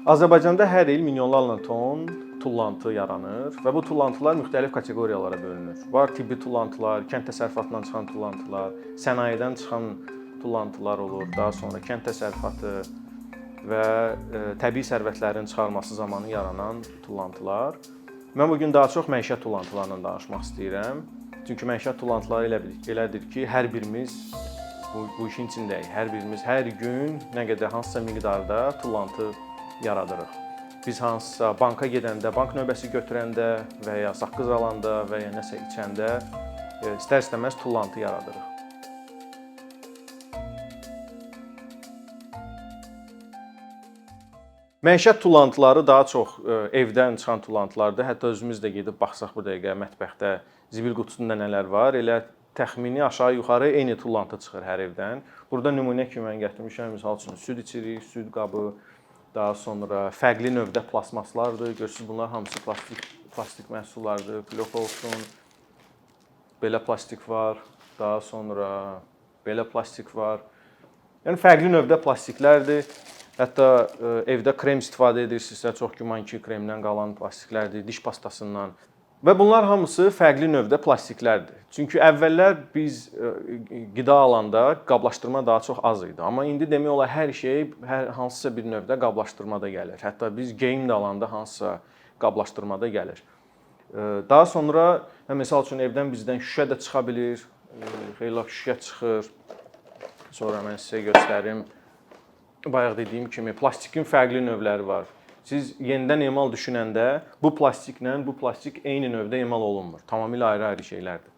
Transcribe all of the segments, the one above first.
Azərbaycanda hər il milyonlarla ton tullantı yaranır və bu tullantılar müxtəlif kateqoriyalara bölünür. Var tibbi tullantılar, kənd təsərrüfatından çıxan tullantılar, sənayedən çıxan tullantılar olur, daha sonra kənd təsərrüfatı və təbii sərvətlərin çıxarılması zamanı yaranan tullantılar. Mən bu gün daha çox məişət tullantılarından danışmaq istəyirəm. Çünki məişət tullantıları elədir ki, hər birimiz bu işin içindəyik. Hər birimiz hər gün nə qədər hansısa miqdarda tullantı yaradırıq. Biz hansısa banka gedəndə, bank növbəsi götürəndə və ya saqqız alanda və ya nəsə içəndə istər-istəməz tullantı yaradırıq. Məişət tullantıları daha çox evdən çıxan tullantılardır. Hətta özümüz də gedib baxsaq bu dəqiqə mətbəxdə zibil qutusunda nələr var, elə təxmini aşağı-yuxarı eyni tullantı çıxır hər evdən. Burada nümunə kimi mən gətirmişəm, misal üçün süd içirik, süd qabı, daha sonra fərqli növdə plastmaslardır. Görürsünüz bunlar hamısı plastik məhsullardır. Pilok olsun, belə plastik var, daha sonra belə plastik var. Yəni fərqli növdə plastiklərdir. Hətta evdə krem istifadə edirsinizsə, çox güman ki, kremdən qalan plastiklərdir, diş pastasından. Və bunlar hamısı fərqli növdə plastiklərdir. Çünki əvvəllər biz qida alanda qablaşdırma daha çox az idi. Amma indi demək olar hər şey hansısa bir növdə qablaşdırmada gəlir. Hətta biz geyim də alanda hansısa qablaşdırmada gəlir. Daha sonra, məsəl üçün evdən bizdən şüşə də çıxa bilir. Xeyli şüşə çıxır. Sonra mən sizə göstərim. Bayaq dediyim kimi plastikin fərqli növləri var. Siz yenidən emal düşünəndə bu plastiklə bu plastik eyni növdə emal olunmur. Tamamilə ayrı-ayrı şeylərdir.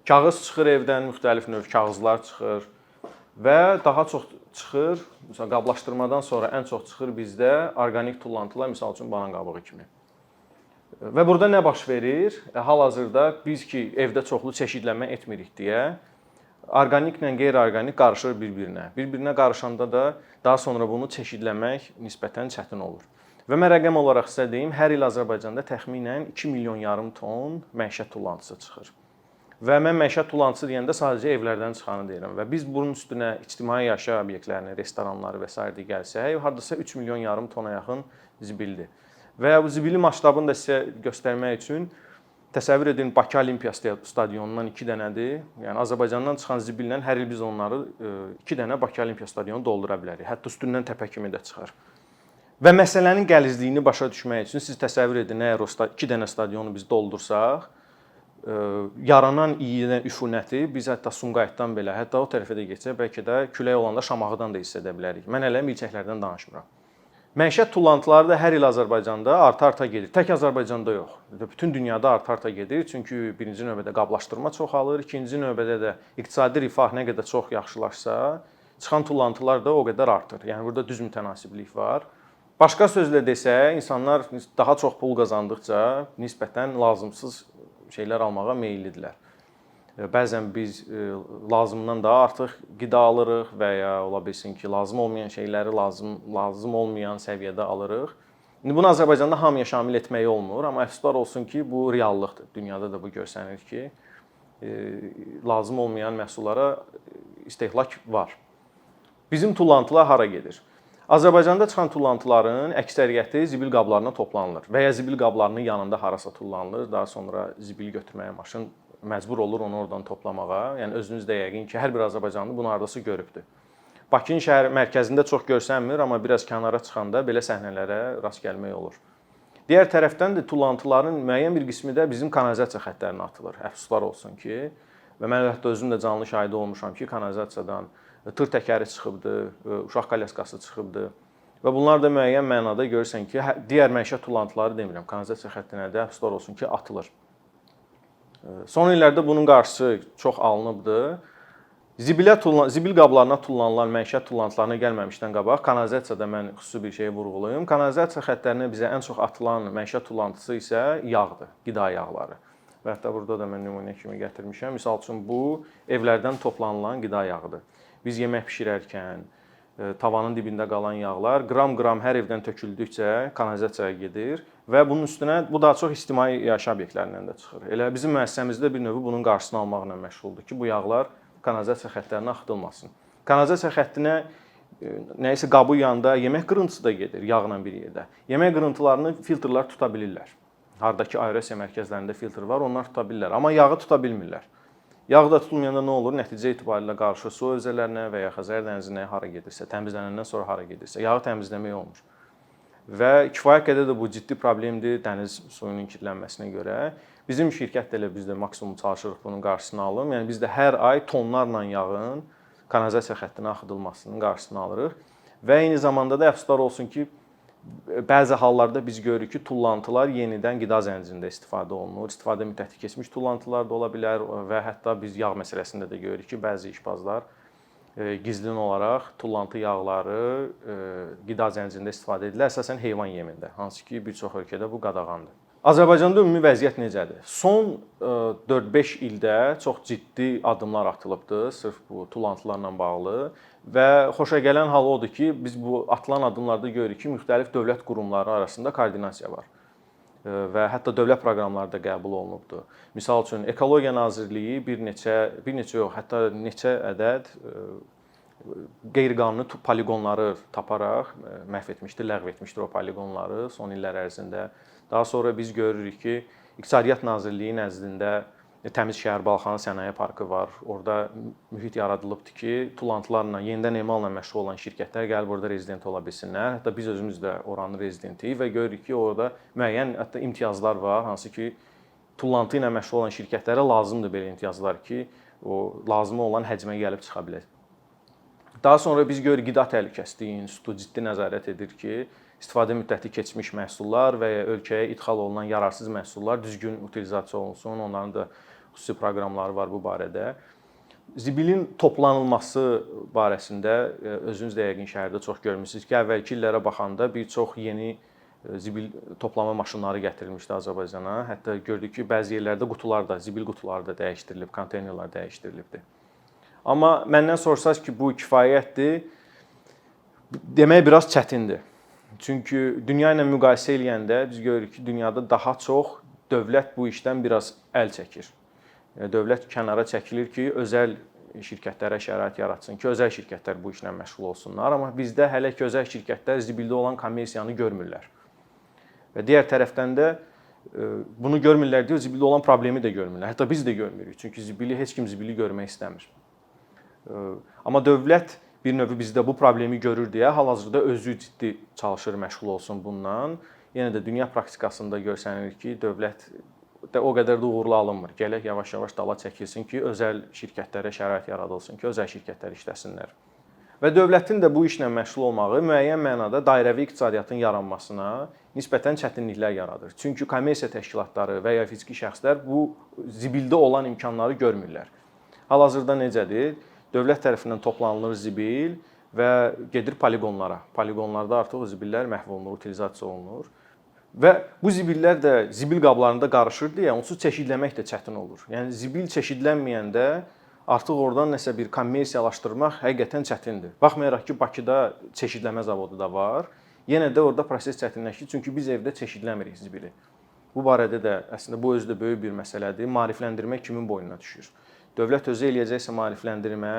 Kağız çıxır evdən, müxtəlif növ kağızlar çıxır və daha çox çıxır, məsələn, qablaşdırmadan sonra ən çox çıxır bizdə orqanik tullantılar, misal üçün banan qabığı kimi. Və burada nə baş verir? Hal-hazırda biz ki, evdə çoxlu çeşidlənmə etmirik deyə orqaniklə qeyri-orqanik qarışır bir-birinə. Bir-birinə qarışanda da daha sonra bunu çeşidləmək nisbətən çətin olur. Və mən rəqəm olaraq sizə deyim, hər il Azərbaycanda təxminən 2,5 milyon ton məişət tullantısı çıxır. Və mən məişət tullantısı deyəndə sadəcə evlərdən çıxanı deyirəm. Və biz bunun üstünə ictimai yaşayış obyektlərini, restoranları və s. gəlsək, hardasa 3,5 milyon tona yaxın zibildir. Və bu zibili masştabını da sizə göstərmək üçün təsəvvür edin, Bakı Olimpiya stadionundan 2 dənədir. Yəni Azərbaycandan çıxan zibillə hər il biz onları 2 dənə Bakı Olimpiya stadionu doldura bilərik. Hətta üstündən təpə kimi də çıxar. Və məsələnin qəlizliyini başa düşmək üçün siz təsəvvür edin, əgər o 2 dənə stadionu biz doldursaq, yaranan iynə üfunəti biz hətta Sumqayıtdan belə, hətta o tərəfə də keçsə, bəlkə də külək olanda Şamağıdan da hiss edə bilərik. Mən hələ milçəklərdən danışmıram. Məişət tullantıları da hər il Azərbaycanda arta-arta gedir. Tək Azərbaycanda yox. Bütün dünyada arta-arta gedir. Çünki birinci növbədə qablaşdırma çoxalır, ikinci növbədə də iqtisadi rifah nə qədər çox yaxşılaşsa, çıxan tullantılar da o qədər artır. Yəni burada düz mütənasiblik var. Başqa sözlə desək, insanlar daha çox pul qazandıqca nisbətən lazımsız şeylər almağa meyillidirlər. Bəzən biz lazımdan daha artıq qida alırıq və ya ola bilsin ki, lazım olmayan şeyləri lazım olmayan səviyyədə alırıq. İndi bunu Azərbaycanda hamıya şamil etmək olmur, amma əfsuslar olsun ki, bu reallıqdır. Dünyada da bu görsənir ki, lazım olmayan məhsullara istehlak var. Bizim tullantılar hara gedir? Azərbaycanda çıxan tullantıların əksəriyyəti zibil qablarına toplanılır və ya zibil qablarının yanında harasa tullanılır. Daha sonra zibil götürməyə maşın məcbur olur onu oradan toplamağa. Yəni özünüz də yəqin ki, hər bir Azərbaycanlı bunu hardasa görübdür. Bakının şəhər mərkəzində çox görsənmir, amma biraz kənara çıxanda belə səhnələrə rast gəlmək olur. Digər tərəfdən də tullantıların müəyyən bir qismi də bizim kanalizasiya xəttlərinə atılır. Əfsuslar olsun ki, və mən hətta özüm də canlı şahidi olmuşam ki, kanalizasiyadan tır təkəri çıxıbdı, uşaq kalyaskası çıxıbdı. Və bunlar da müəyyən mənada görürsən ki, digər məişət tullantıları demirəm, kanalizasiya xəttinə də əfsuslar olsun ki, atılır. Son illərdə bunun qarşısı çox alınıbdır. Zibil qablarına tullanılan məişət tullantılarına gəlməmişdən qabaq kanalizasiyada mən xüsusi bir şey vurğulayım. Kanalizasiya xəttlərinə bizə ən çox atılan məişət tullantısı isə yağdır, qida yağları. Və hətta burada da mən nümunə kimi gətirmişəm. Misal üçün bu evlərdən toplanılan qida yağıdır. Biz yemək bişirərkən tavanın dibində qalan yağlar qram-qram hər evdən töküldükcə kanalizasiyaya gedir və bunun üstünə bu daha çox ictimai yaşayış obyektlərindən də çıxır. Elə bizim müəssisəmizdə bir növ bunun qarşısını almaqla məşğuldur ki, bu yağlar kanalizasiya xəttlərinə axıdılmasın. Kanalizasiya xəttinə nəyisə qabı yanında yemək qırıntısı da gedir yağla bir yerdə. Yemək qırıntılarını filtrlar tuta bilirlər. Hardakı aerasiya mərkəzlərində filtr var, onlar tuta bilirlər, amma yağı tuta bilmirlər. Yağ da tutulmayanda nə olur? Nəticə itibarilə qarışır su hövzələrinə və ya Xəzər dənizinə hara gedirsə, təmizlənəndən sonra hara gedirsə, yağı təmizləmək olmur. Və kifayət qədər də bu ciddi problemdir dəniz suyunun kirlənməsinə görə. Bizim şirkət də elə biz də maksimum çalışırıq bunun qarşısını alım. Yəni biz də hər ay tonlarla yağın kanalizasiya xəttinə axıdılmasının qarşısını alırıq. Və eyni zamanda da əfsuslar olsun ki, bəzi hallarda biz görürük ki, tullantılar yenidən qida zəncirində istifadə olunur. İstifadə müddəti keçmiş tullantılar da ola bilər və hətta biz yağ məsələsində də görürük ki, bəzi işbazlar gizlin olaraq tullantı yağları qida zəncirində istifadə edirlər, əsasən heyvan yemində, hansı ki, bir çox ölkədə bu qadağandır. Azərbaycanda ümumi vəziyyət necədir? Son 4-5 ildə çox ciddi addımlar atılıbdır sırf bu tullantılarla bağlı və xoşagələn hal odur ki, biz bu atılan addımlarda görürük ki, müxtəlif dövlət qurumları arasında koordinasiya var və hətta dövlət proqramları da qəbul olunubdur. Misal üçün, Ekologiya Nazirliyi bir neçə yox, hətta neçə ədəd qeyri-qanuni poliqonları taparaq məhv etmişdir, ləğv etmişdir o poliqonları son illər ərzində. Daha sonra biz görürük ki, İqtisadiyyat Nazirliyi nəzdində Təmiz Şəhər Balxanı Sənaye Parkı var. Orada mühit yaradılıbdır ki, tullantılarla, yenidən emalla məşğul olan şirkətlər gəlib orada rezident ola bilsinlər. Hətta biz özümüz də oranın rezidentiyik və görürük ki, orada müəyyən hətta imtiyazlar var, hansı ki, tullantı ilə məşğul olan şirkətlərə lazımdır belə imtiyazlar ki, o lazımı olan həcmə gəlib çıxa bilər. Daha sonra biz görürük Qida Təhlükəsizliyi İnstitutu ciddi nəzarət edir ki, istifadə müddəti keçmiş məhsullar və ya ölkəyə idxal olunan yararsız məhsullar düzgün utilizasiya olunsun. Onların da xüsusi proqramları var bu barədə. Zibilin toplanılması barəsində özünüz də yəqin şəhərdə çox görmüsünüz ki, əvvəlki illərə baxanda bir çox yeni zibil toplama maşınları gətirilmişdi Azərbaycana. Hətta gördük ki, bəzi yerlərdə qutular da, zibil qutuları da dəyişdirilib, konteynerlər dəyişdirilibdir. Amma məndən sorsanız ki, bu kifayətdir, demək biraz çətindir. Çünki dünya ilə müqayisə eləyəndə biz görürük ki, dünyada daha çox dövlət bu işdən biraz əl çəkir. Dövlət kənara çəkilir ki, özəl şirkətlərə şərait yaratsın ki, özəl şirkətlər bu işlə məşğul olsunlar. Amma bizdə hələ ki, özəl şirkətlər zibildə olan kommersiyanı görmürlər. Və digər tərəfdən də bunu görmürlər deyə zibildə olan problemi də görmürlər. Hətta biz də görmürük. Çünki heç kim zibili görmək istəmir. Amma dövlət bir növ bizdə bu problemi görür deyə hal-hazırda özü ciddi çalışır, məşğul olsun bundan. Yenə də dünya praktikasında görsənir ki, dövlət də o qədər də uğurlu alınmır. Gələk yavaş-yavaş dala çəkilsin ki, özəl şirkətlərə şərait yaradılsın ki, özəl şirkətlər işləsinlər. Və dövlətin də bu işlə məşğul olmağı müəyyən mənada dairəvi iqtisadiyyatın yaranmasına nisbətən çətinliklər yaradır. Çünki kommersiya təşkilatları və ya fiziki şəxslər bu zibildə olan imkanları görmürlər. Hal-hazırda necədir? Dövlət tərəfindən toplanılır zibil və gedir poliqonlara. Poliqonlarda artıq o zibillər məhv olunur, utilizasiya olunur. Və bu zibillər də zibil qablarında qarışır deyə onsuz çeşidləmək də çətin olur. Yəni zibil çeşidlənməyəndə artıq oradan nəsə bir kommersiyalaşdırmaq həqiqətən çətindir. Baxmayaraq ki, Bakıda çeşidləmə zavodu da var. Yenə də orada proses çətinləşir, çünki biz evdə çeşidləmirik zibili. Bu barədə də əslində bu özü də böyük bir məsələdir. Maarifləndirmək kimin boynuna düşür? Dövlət özü eləyəcəksə maarifləndirmə,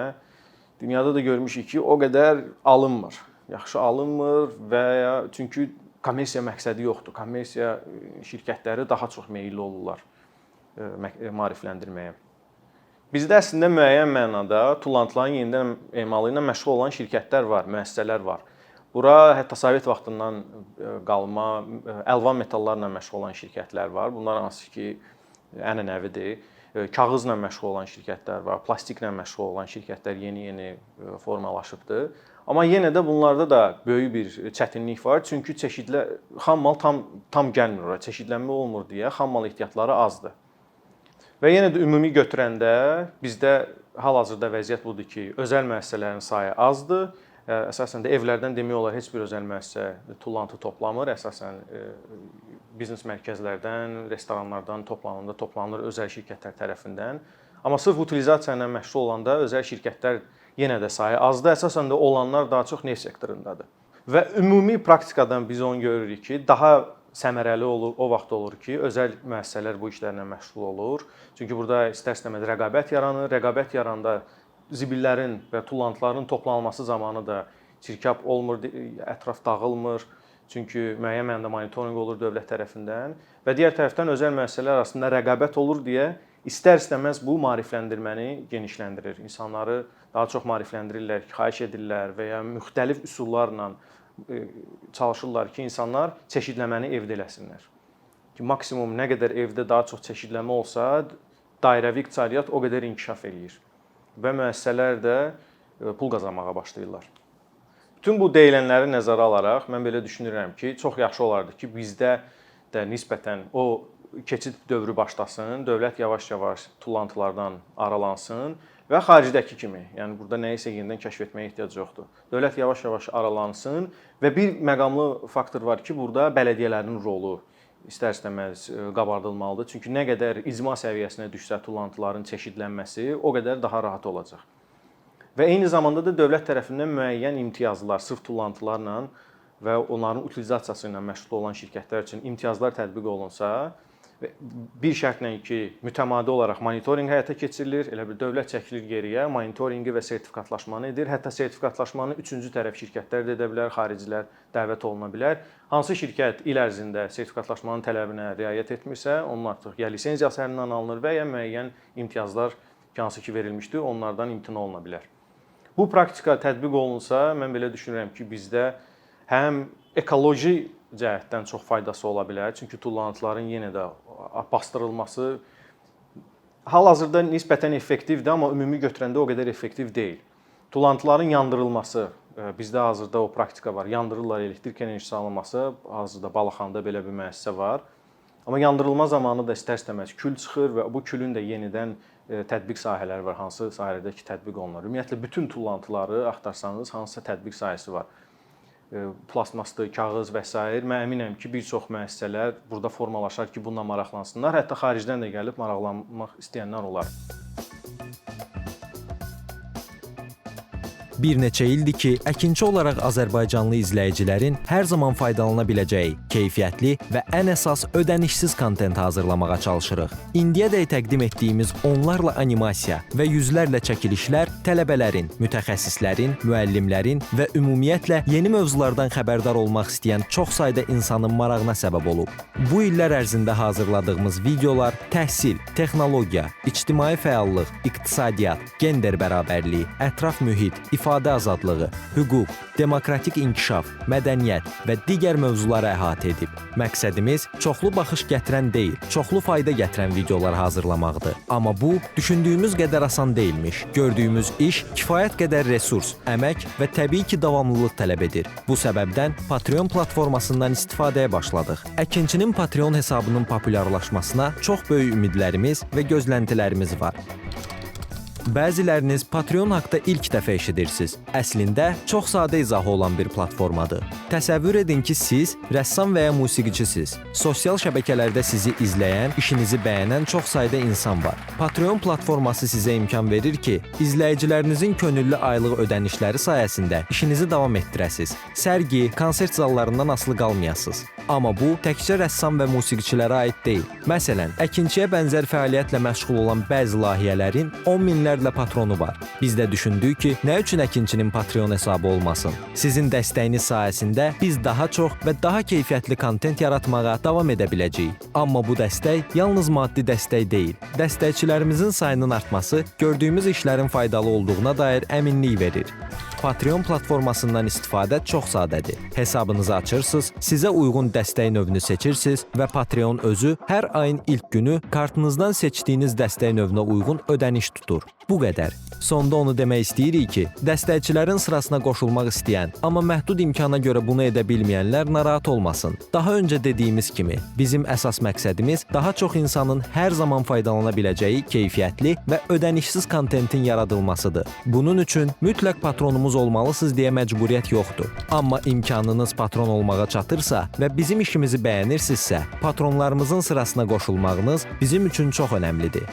dünyada da görmüşük ki, o qədər alınmır. Yaxşı alınmır və ya çünki kommersiya məqsədi yoxdur. Kommersiya şirkətləri daha çox meyilli olurlar maarifləndirməyə. Bizdə əslində müəyyən mənada tullantıların yenidən emalı ilə məşğul olan şirkətlər var, müəssisələr var. Bura hətta Sovet vaxtından qalma əlvan metallarla məşğul olan şirkətlər var. Bunlar hansı ki, ənənəvidir. Kağızla məşğul olan şirkətlər var, plastiklə məşğul olan şirkətlər yeni-yeni formalaşıbdır. Amma yenə də bunlarda da böyük bir çətinlik var. Çünki xam mal tam gəlmir ora, çeşidlənmə olmur deyə xam mal ehtiyatları azdır. Və yenə də ümumi götürəndə bizdə hal-hazırda vəziyyət budur ki, özəl müəssisələrin sayı azdır. Əsasən də evlərdən demək olar heç bir özəl müəssisə tullantı toplamır. Əsasən biznes mərkəzlərdən, restoranlardan toplanır özəl şirkətlər tərəfindən. Amma sırf utilizasiya ilə məşğul olanda özəl şirkətlər yenə də sayı azdır. Əsasən də olanlar daha çox neft sektorundadır. Və ümumi praktikadan biz onu görürük ki, daha səmərəli olur, o vaxt olur ki, özəl müəssisələr bu işlərlə məşğul olur. Çünki burada istər-istəməz rəqabət yaranır. Rəqabət yaranda zibillərin və tullantıların toplanması zamanı da çirkab olmur, ətraf dağılmır. Çünki müəyyən mənada monitorinq olur dövlət tərəfindən və digər tərəfdən özəl müəssisələr arasında rəqabət olur deyə istər-istəməz bu maarifləndirməni genişləndirir. İnsanları daha çox maarifləndirirlər, xahiş edirlər və ya müxtəlif üsullarla çalışırlar ki, insanlar çeşidləməni evdə eləsinlər. Ki maksimum nə qədər evdə daha çox çeşidləmə olsa, dairəvi iqtisadiyyat o qədər inkişaf eləyir və müəssisələr də pul qazanmağa başlayırlar. Bütün bu deyilənləri nəzərə alaraq mən belə düşünürəm ki, çox yaxşı olardı ki, bizdə də nisbətən o keçid dövrü başlasın, dövlət yavaş-yavaş tullantılardan aralansın və xaricdəki kimi, yəni burada nəyisə yenidən kəşf etməyə ehtiyac yoxdur. Dövlət yavaş-yavaş aralansın və bir məqamlı faktor var ki, burada bələdiyyələrin rolu istər-istəməz qabardılmalıdır. Çünki nə qədər icma səviyyəsinə düşsə tullantıların çeşidlənməsi, o qədər daha rahat olacaq. Və eyni zamanda da dövlət tərəfindən müəyyən imtiyazlar, sırf tullantılarla və onların utilizasiyası ilə məşğul olan şirkətlər üçün imtiyazlar tətbiq olunsa, bir şərtlə ki, mütəmadi olaraq monitorinq həyata keçirilir, elə bir dövlət çəkilir geriyə, monitorinqi və sertifikatlaşmanı edir. Hətta sertifikatlaşmanı üçüncü tərəf şirkətlər də edə bilər, xaricilər dəvət oluna bilər. Hansı şirkət il ərzində sertifikatlaşmanın tələbinə riayət etmirsə, onun artıq ya lisenziyası əlindən alınır və ya müəyyən imtiyazlar hansı ki verilmişdir, onlardan imtina oluna bilər. Bu praktika tətbiq olunsa, mən belə düşünürəm ki, bizdə həm ekoloji cəhətdən çox faydası ola bilər. Çünki tullantıların yenə də bastırılması hal-hazırda nisbətən effektivdir, amma ümumi götürəndə o qədər effektiv deyil. Tullantıların yandırılması, bizdə hazırda o praktika var. Yandırırlar, elektrik enerjisi alınması, hazırda Balaxanda belə bir müəssisə var. Amma yandırılma zamanı da istər-istəməz kül çıxır və bu külün də yenidən tətbiq sahələri var, hansı sahələrdə ki tətbiq olunur. Ümumiyyətlə bütün tullantıları axtarsanız hansısa tətbiq sahəsi var. Plastmasdır, kağız və s. Mən əminəm ki, bir çox müəssisələr burada formalaşar ki, bununla maraqlansınlar. Hətta xaricdən də gəlib maraqlanmaq istəyənlər olar. Bir neçə ildir ki, əkinçi olaraq Azərbaycanlı izləyicilərin hər zaman faydalana biləcəyi, keyfiyyətli və ən əsas ödənişsiz kontent hazırlamağa çalışırıq. İndiyədək təqdim etdiyimiz onlarla animasiya və yüzlərlə çəkilişlər tələbələrin, mütəxəssislərin, müəllimlərin və ümumiyyətlə yeni mövzulardan xəbərdar olmaq istəyən çox sayda insanın marağına səbəb olub. Bu illər ərzində hazırladığımız videolar təhsil, texnologiya, ictimai fəallıq, iqtisadiyyat, gender bərabərliyi, ətraf mühit, ifadə azadlığı, hüquq, demokratik inkişaf, mədəniyyət və digər mövzuları əhatə edib. Məqsədimiz çoxlu baxış gətirən deyil, çoxlu fayda gətirən videolar hazırlamaqdır. Amma bu, düşündüyümüz qədər asan deyilmiş. Gördüyümüz iş kifayət qədər resurs, əmək və təbii ki, davamlılıq tələb edir. Bu səbəbdən Patreon platformasından istifadəyə başladıq. Əkinçinin Patreon hesabının populyarlaşmasına çox böyük ümidlərimiz və gözləntilərimiz var. Bəziləriniz Patreon haqda ilk dəfə eşidirsiniz. Əslində, çox sadə izahı olan bir platformadır. Təsəvvür edin ki, siz rəssam və ya musiqiçisiniz. Sosial şəbəkələrdə sizi izləyən, işinizi bəyənən çox sayda insan var. Patreon platforması sizə imkan verir ki, izləyicilərinizin könüllü aylıq ödənişləri sayəsində işinizi davam etdirəsiniz. Sərgi, konsert zallarından asılı qalmayasınız. Amma bu, təkcə rəssam və musiqiçilərə aid deyil. Məsələn, əkinçiyə bənzər fəaliyyətlə məşğul olan bəzi layihələrin 10 minlərlə patronu var. Biz də düşündük ki, nə üçün əkinçinin Patreon hesabı olmasın? Sizin dəstəyiniz sayəsində biz daha çox və daha keyfiyyətli kontent yaratmağa davam edə biləcəyik. Amma bu dəstək yalnız maddi dəstək deyil. Dəstəkçilərimizin sayının artması gördüyümüz işlərin faydalı olduğuna dair əminlik verir. Patreon platformasından istifadə çox sadədir. Hesabınızı açırsınız, sizə uyğun dəstək növünü seçirsiniz və Patreon özü hər ayın ilk günü kartınızdan seçdiyiniz dəstək növünə uyğun ödəniş tutur. Bu qədər. Sonda onu demək istəyirik ki, dəstəkçilərin sırasına qoşulmaq istəyən, amma məhdud imkana görə bunu edə bilməyənlər narahat olmasın. Daha öncə dediyimiz kimi, bizim əsas məqsədimiz daha çox insanın hər zaman faydalana biləcəyi keyfiyyətli və ödənişsiz kontentin yaradılmasıdır. Bunun üçün mütləq patronumuz olmalısınız deyə məcburiyyət yoxdur. Amma imkanınız patron olmağa çatırsa və bizim işimizi bəyənirsinizsə, patronlarımızın sırasına qoşulmağınız bizim üçün çox önəmlidir.